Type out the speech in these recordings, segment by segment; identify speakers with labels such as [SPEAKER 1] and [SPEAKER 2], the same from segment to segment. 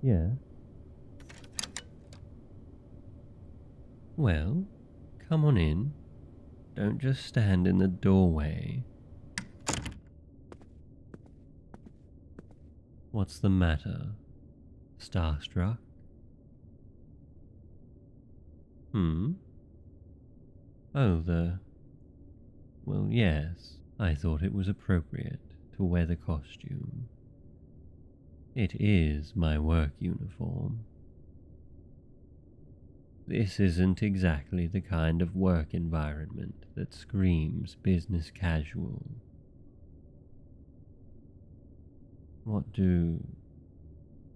[SPEAKER 1] Yeah? Well, come on in. Don't just stand in the doorway. What's the matter? Starstruck? Oh, well, yes, I thought it was appropriate to wear the costume. It is my work uniform. This isn't exactly the kind of work environment that screams business casual. What do...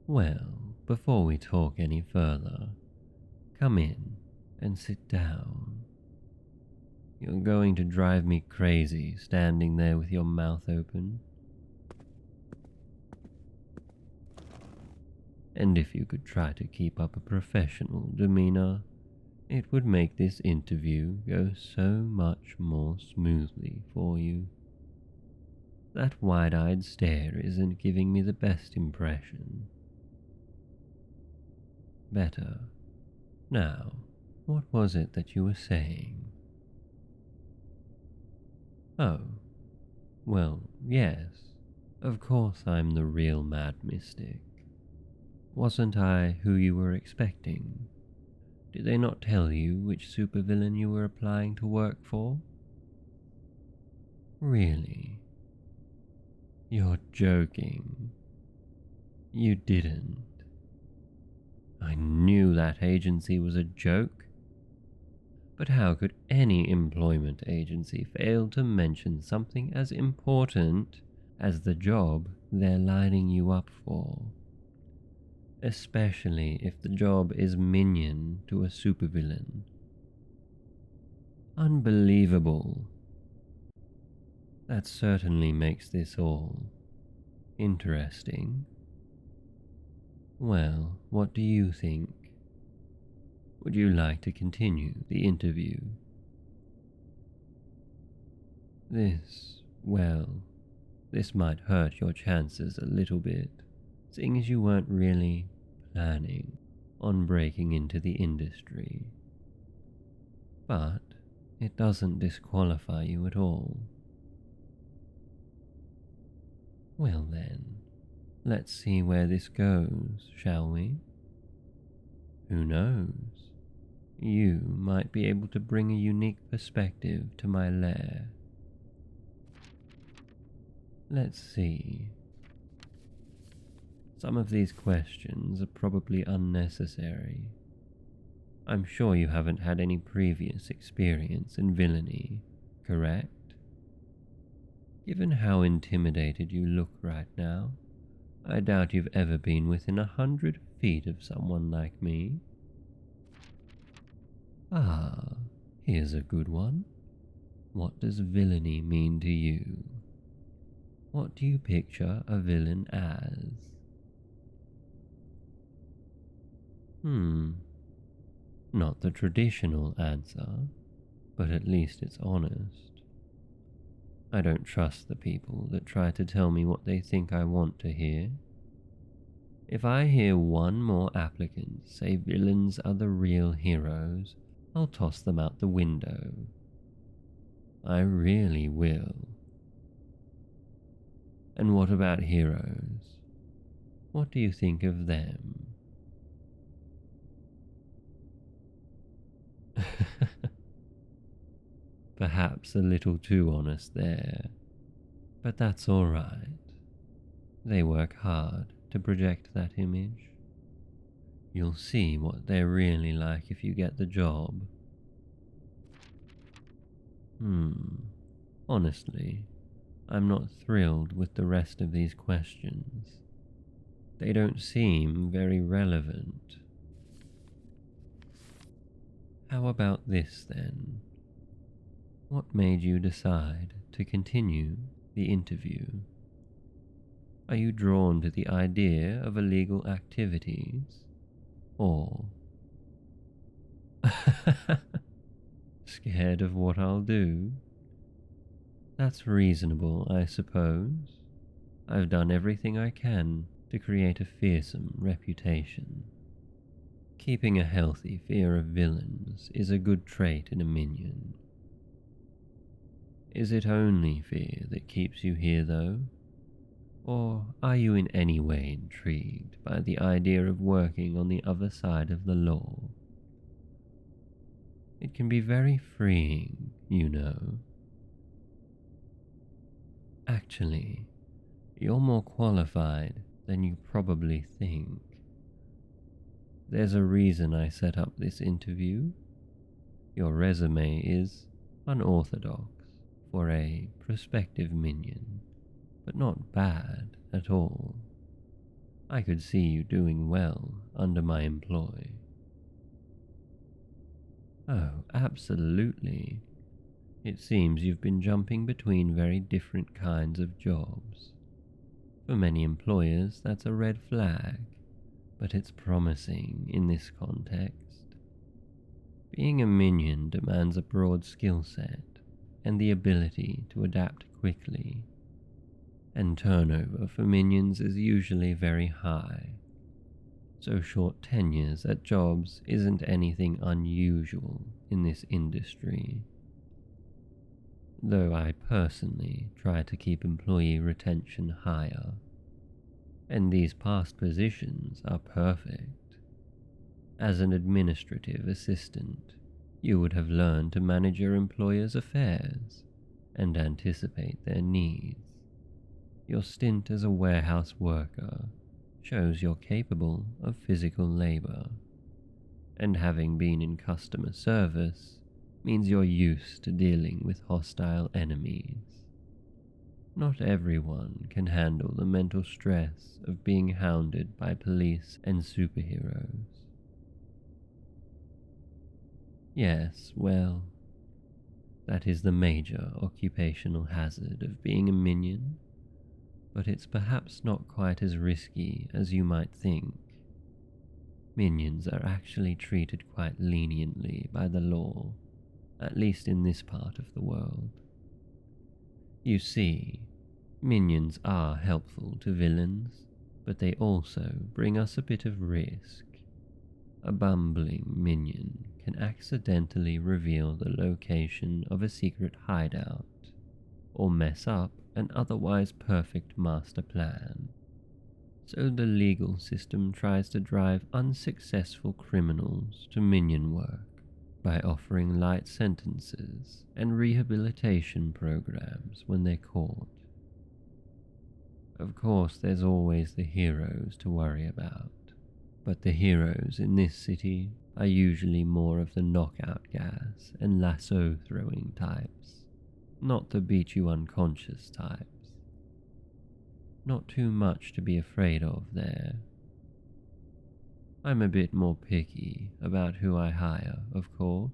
[SPEAKER 1] Well, before we talk any further, come in and sit down. You're going to drive me crazy standing there with your mouth open. And if you could try to keep up a professional demeanor, it would make this interview go so much more smoothly for you. That wide-eyed stare isn't giving me the best impression. Better. Now, what was it that you were saying? Oh, well, yes. Of course I'm the real Mad Mystic. Wasn't I who you were expecting? Did they not tell you which supervillain you were applying to work for? Really? You're joking. You didn't. I knew that agency was a joke. But how could any employment agency fail to mention something as important as the job they're lining you up for? Especially if the job is minion to a supervillain. Unbelievable. That certainly makes this all interesting. Well, what do you think? Would you like to continue the interview? This might hurt your chances a little bit, seeing as you weren't really planning on breaking into the industry. But it doesn't disqualify you at all. Well then, let's see where this goes, shall we? Who knows? You might be able to bring a unique perspective to my lair. Let's see. Some of these questions are probably unnecessary. I'm sure you haven't had any previous experience in villainy, correct? Given how intimidated you look right now, I doubt you've ever been within 100 feet of someone like me. Ah, here's a good one. What does villainy mean to you? What do you picture a villain as? Not the traditional answer, but at least it's honest. I don't trust the people that try to tell me what they think I want to hear. If I hear one more applicant say villains are the real heroes, I'll toss them out the window. I really will. And what about heroes? What do you think of them? Perhaps a little too honest there, but that's alright. They work hard to project that image. You'll see what they're really like if you get the job. Honestly, I'm not thrilled with the rest of these questions. They don't seem very relevant. How about this then? What made you decide to continue the interview? Are you drawn to the idea of illegal activities? Or scared of what I'll do? That's reasonable, I suppose. I've done everything I can to create a fearsome reputation. Keeping a healthy fear of villains is a good trait in a minion. Is it only fear that keeps you here though? Or are you in any way intrigued by the idea of working on the other side of the law? It can be very freeing, you know. Actually, you're more qualified than you probably think. There's a reason I set up this interview. Your resume is unorthodox for a prospective minion, but not bad at all. I could see you doing well under my employ. Oh, absolutely. It seems you've been jumping between very different kinds of jobs. For many employers, that's a red flag, but it's promising in this context. Being a minion demands a broad skill set and the ability to adapt quickly, and turnover for minions is usually very high, so short tenures at jobs isn't anything unusual in this industry. Though I personally try to keep employee retention higher, and these past positions are perfect. As an administrative assistant, you would have learned to manage your employer's affairs and anticipate their needs. Your stint as a warehouse worker shows you're capable of physical labor, and having been in customer service means you're used to dealing with hostile enemies. Not everyone can handle the mental stress of being hounded by police and superheroes. Yes, well, that is the major occupational hazard of being a minion, but it's perhaps not quite as risky as you might think. Minions are actually treated quite leniently by the law, at least in this part of the world. You see, minions are helpful to villains, but they also bring us a bit of risk. A bumbling minion can accidentally reveal the location of a secret hideout, or mess up an otherwise perfect master plan. So the legal system tries to drive unsuccessful criminals to minion work by offering light sentences and rehabilitation programs when they're caught. Of course, there's always the heroes to worry about, but the heroes in this city are usually more of the knockout gas and lasso throwing types, not the beat you unconscious types. Not too much to be afraid of there. I'm a bit more picky about who I hire, of course.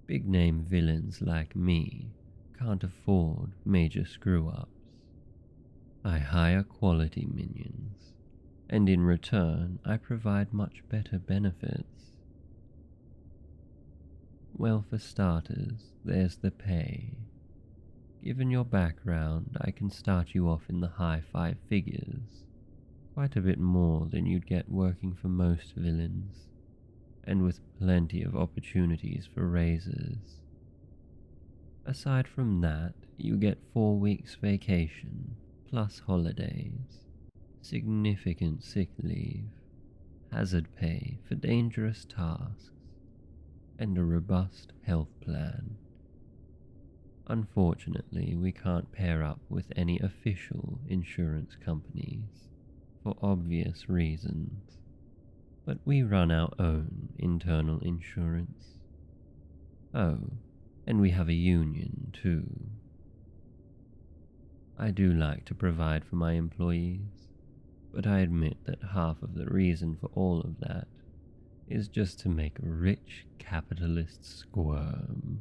[SPEAKER 1] Big name villains like me can't afford major screw-ups. I hire quality minions, and in return I provide much better benefits. Well, for starters, there's the pay. Given your background, I can start you off in the high 5 figures, quite a bit more than you'd get working for most villains, and with plenty of opportunities for raises. Aside from that, you get 4 weeks vacation, plus holidays, significant sick leave, hazard pay for dangerous tasks, and a robust health plan. Unfortunately, we can't pair up with any official insurance companies, for obvious reasons, but we run our own internal insurance. Oh, and we have a union too. I do like to provide for my employees, but I admit that half of the reason for all of that is just to make rich capitalists squirm.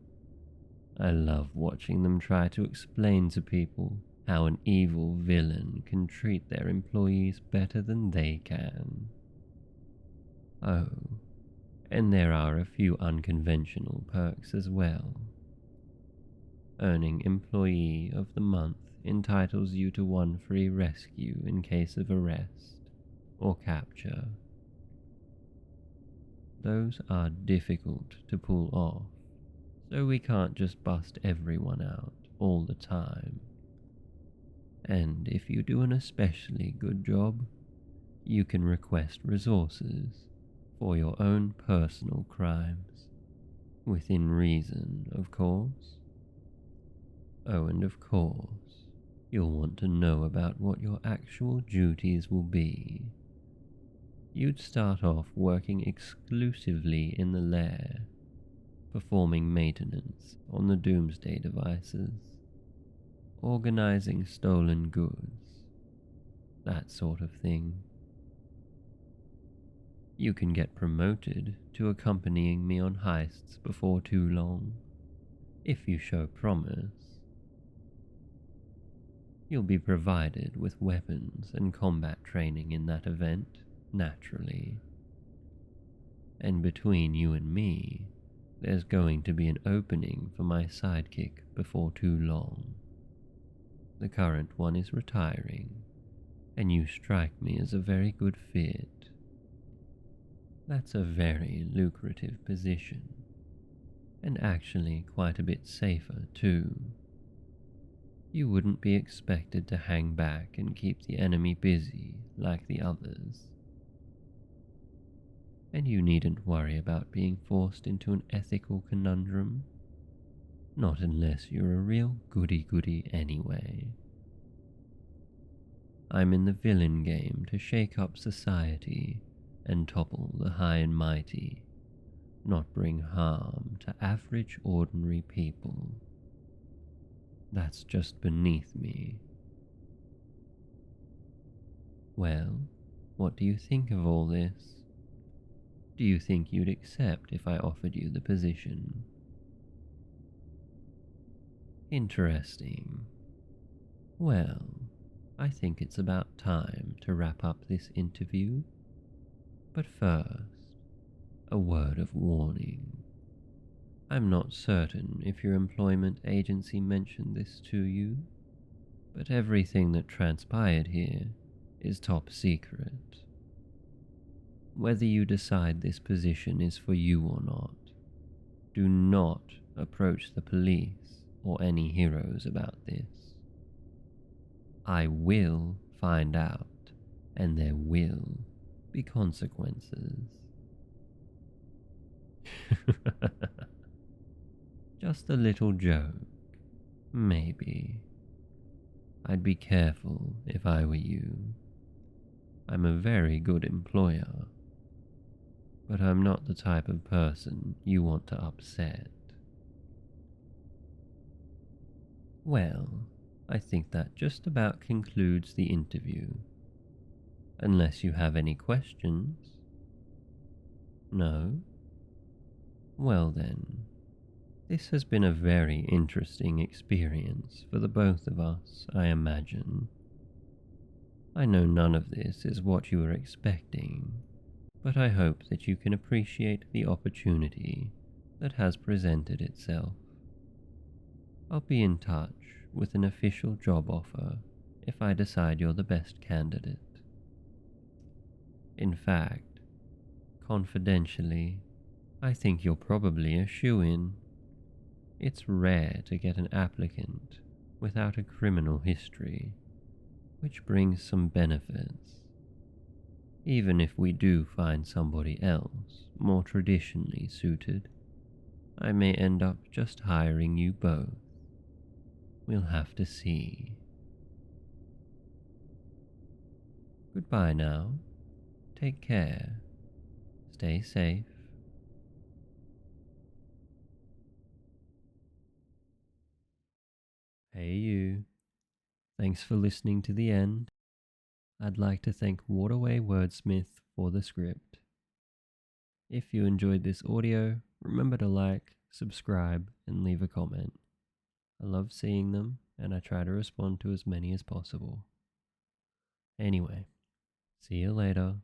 [SPEAKER 1] I love watching them try to explain to people how an evil villain can treat their employees better than they can. Oh, and there are a few unconventional perks as well. Earning Employee of the Month entitles you to one free rescue in case of arrest or capture. Those are difficult to pull off, so we can't just bust everyone out all the time. And if you do an especially good job, you can request resources for your own personal crimes, within reason, of course. Oh, and of course, you'll want to know about what your actual duties will be. You'd start off working exclusively in the lair, performing maintenance on the doomsday devices, organizing stolen goods, that sort of thing. You can get promoted to accompanying me on heists before too long, if you show promise. You'll be provided with weapons and combat training in that event, naturally. And between you and me, there's going to be an opening for my sidekick before too long. The current one is retiring, and you strike me as a very good fit. That's a very lucrative position, and actually quite a bit safer too. You wouldn't be expected to hang back and keep the enemy busy like the others. And you needn't worry about being forced into an ethical conundrum. Not unless you're a real goody-goody anyway. I'm in the villain game to shake up society and topple the high and mighty, not bring harm to average ordinary people. That's just beneath me. Well, what do you think of all this? Do you think you'd accept if I offered you the position? Interesting. Well, I think it's about time to wrap up this interview. But first, a word of warning. I'm not certain if your employment agency mentioned this to you, but everything that transpired here is top secret. Whether you decide this position is for you or not, do not approach the police or any heroes about this. I will find out, and there will be consequences. Just a little joke, maybe. I'd be careful if I were you. I'm a very good employer, but I'm not the type of person you want to upset. Well, I think that just about concludes the interview. Unless you have any questions? No? Well then, this has been a very interesting experience for the both of us, I imagine. I know none of this is what you were expecting, but I hope that you can appreciate the opportunity that has presented itself. I'll be in touch with an official job offer if I decide you're the best candidate. In fact, confidentially, I think you're probably a shoo-in. It's rare to get an applicant without a criminal history, which brings some benefits. Even if we do find somebody else more traditionally suited, I may end up just hiring you both. We'll have to see. Goodbye now. Take care. Stay safe. Hey you. Thanks for listening to the end. I'd like to thank Waterway Wordsmith for the script. If you enjoyed this audio, remember to like, subscribe, and leave a comment. I love seeing them, and I try to respond to as many as possible. Anyway, see you later.